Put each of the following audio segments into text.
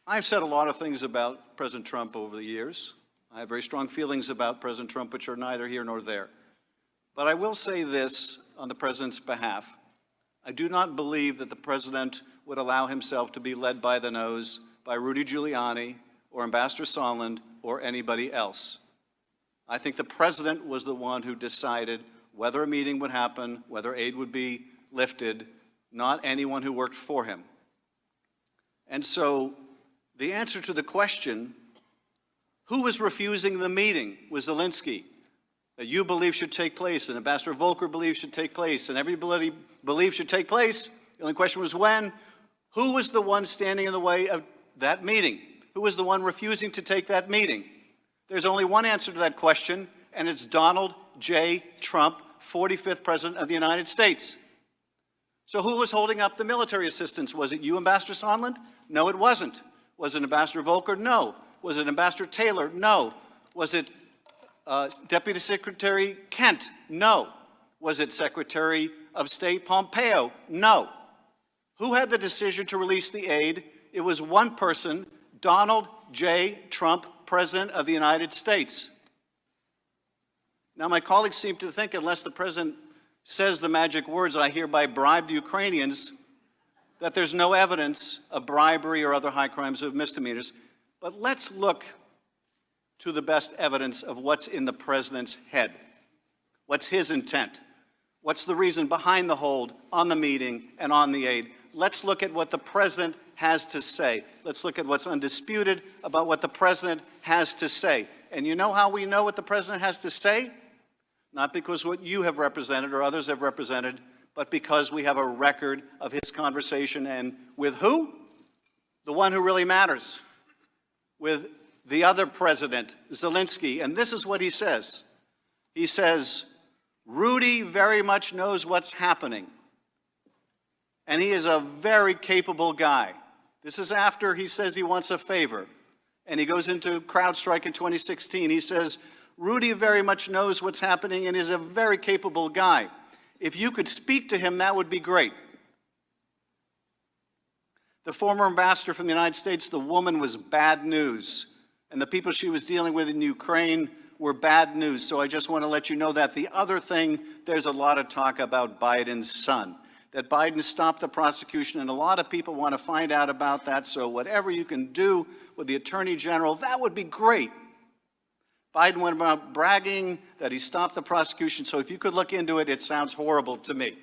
I've said a lot of things about President Trump over the years. I have very strong feelings about President Trump, which are neither here nor there. But I will say this on the President's behalf. I do not believe that the President would allow himself to be led by the nose by Rudy Giuliani or Ambassador Sondland or anybody else. I think the President was the one who decided whether a meeting would happen, whether aid would be lifted, not anyone who worked for him. And so the answer to the question, who was refusing the meeting, was Zelensky, that you believe should take place, and Ambassador Volker believes should take place, and everybody believes should take place. The only question was when. Who was the one standing in the way of that meeting? Who was the one refusing to take that meeting? There's only one answer to that question, and it's Donald J. Trump, 45th President of the United States. So who was holding up the military assistance? Was it you, Ambassador Sondland? No, it wasn't. Was it Ambassador Volker? No. Was it Ambassador Taylor? No. Was it Deputy Secretary Kent? No. Was it Secretary of State Pompeo? No. Who had the decision to release the aid? It was one person, Donald J. Trump, President of the United States. Now, my colleagues seem to think unless the President says the magic words, I hereby bribe the Ukrainians, that there's no evidence of bribery or other high crimes or misdemeanors. But let's look to the best evidence of what's in the President's head. What's his intent? What's the reason behind the hold on the meeting and on the aid? Let's look at what the President has to say. Let's look at what's undisputed about what the President has to say. And you know how we know what the President has to say? Not because what you have represented or others have represented, but because we have a record of his conversation. And with who? The one who really matters. With the other president, Zelensky. And this is what he says. He says, Rudy very much knows what's happening. And he is a very capable guy. This is after he says he wants a favor. And he goes into CrowdStrike in 2016. He says, Rudy very much knows what's happening and is a very capable guy. If you could speak to him, that would be great. The former ambassador from the United States, the woman was bad news. And the people she was dealing with in Ukraine were bad news. So I just want to let you know that. The other thing, there's a lot of talk about Biden's son. That Biden stopped the prosecution, and a lot of people want to find out about that. So whatever you can do with the Attorney General, that would be great. Biden went about bragging that he stopped the prosecution. So if you could look into it, it sounds horrible to me.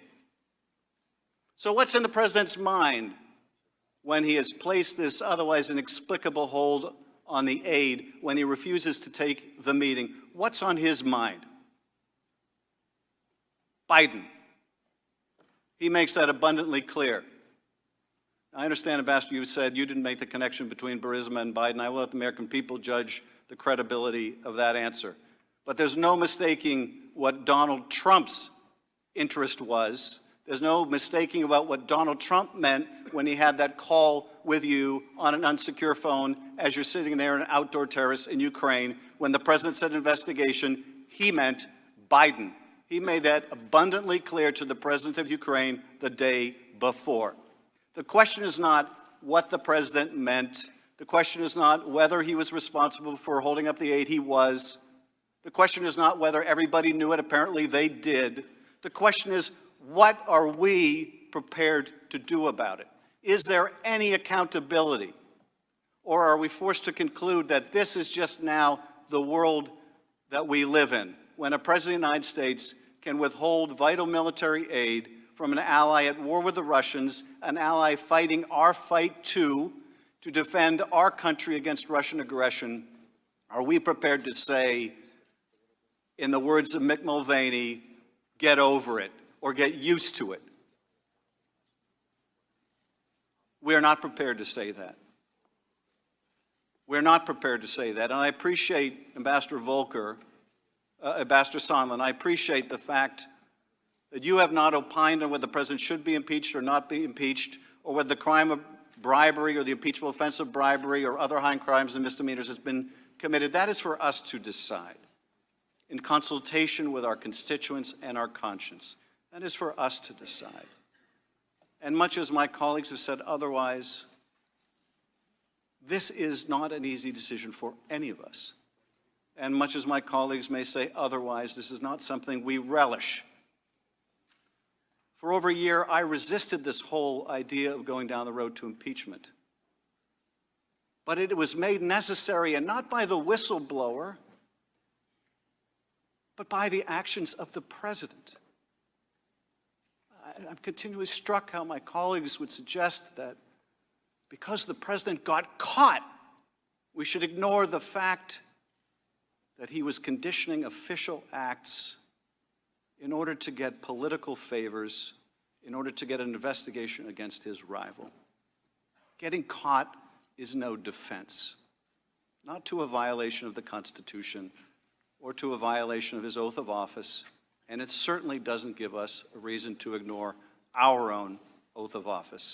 So what's in the President's mind when he has placed this otherwise inexplicable hold on the aid, when he refuses to take the meeting? What's on his mind? Biden. He makes that abundantly clear. I understand, Ambassador, you said you didn't make the connection between Burisma and Biden. I will let the American people judge the credibility of that answer. But there's no mistaking what Donald Trump's interest was. There's no mistaking about what Donald Trump meant when he had that call with you on an unsecure phone as you're sitting there in an outdoor terrace in Ukraine. When the President said investigation, he meant Biden. He made that abundantly clear to the President of Ukraine the day before. The question is not what the President meant. The question is not whether he was responsible for holding up the aid. He was. The question is not whether everybody knew it. Apparently they did. The question is, what are we prepared to do about it? Is there any accountability? Or are we forced to conclude that this is just now the world that we live in, when a President of the United States can withhold vital military aid from an ally at war with the Russians, an ally fighting our fight too, to defend our country against Russian aggression? Are we prepared to say, in the words of Mick Mulvaney, get over it or get used to it? We are not prepared to say that. We're not prepared to say that. And I appreciate Ambassador Volker, Ambassador Sondland, I appreciate the fact that you have not opined on whether the President should be impeached or not be impeached, or whether the crime of bribery or the impeachable offense of bribery or other high crimes and misdemeanors has been committed. That is for us to decide in consultation with our constituents and our conscience. That is for us to decide. And much as my colleagues have said otherwise, This is not an easy decision for any of us. And much as my colleagues may say otherwise, this is not something we relish. For over a year, I resisted this whole idea of going down the road to impeachment. But it was made necessary, and not by the whistleblower, but by the actions of the president. I'm continually struck how my colleagues would suggest that because the president got caught, we should ignore the fact that he was conditioning official acts in order to get political favors, in order to get an investigation against his rival. Getting caught is no defense, not to a violation of the Constitution or to a violation of his oath of office, and it certainly doesn't give us a reason to ignore our own oath of office.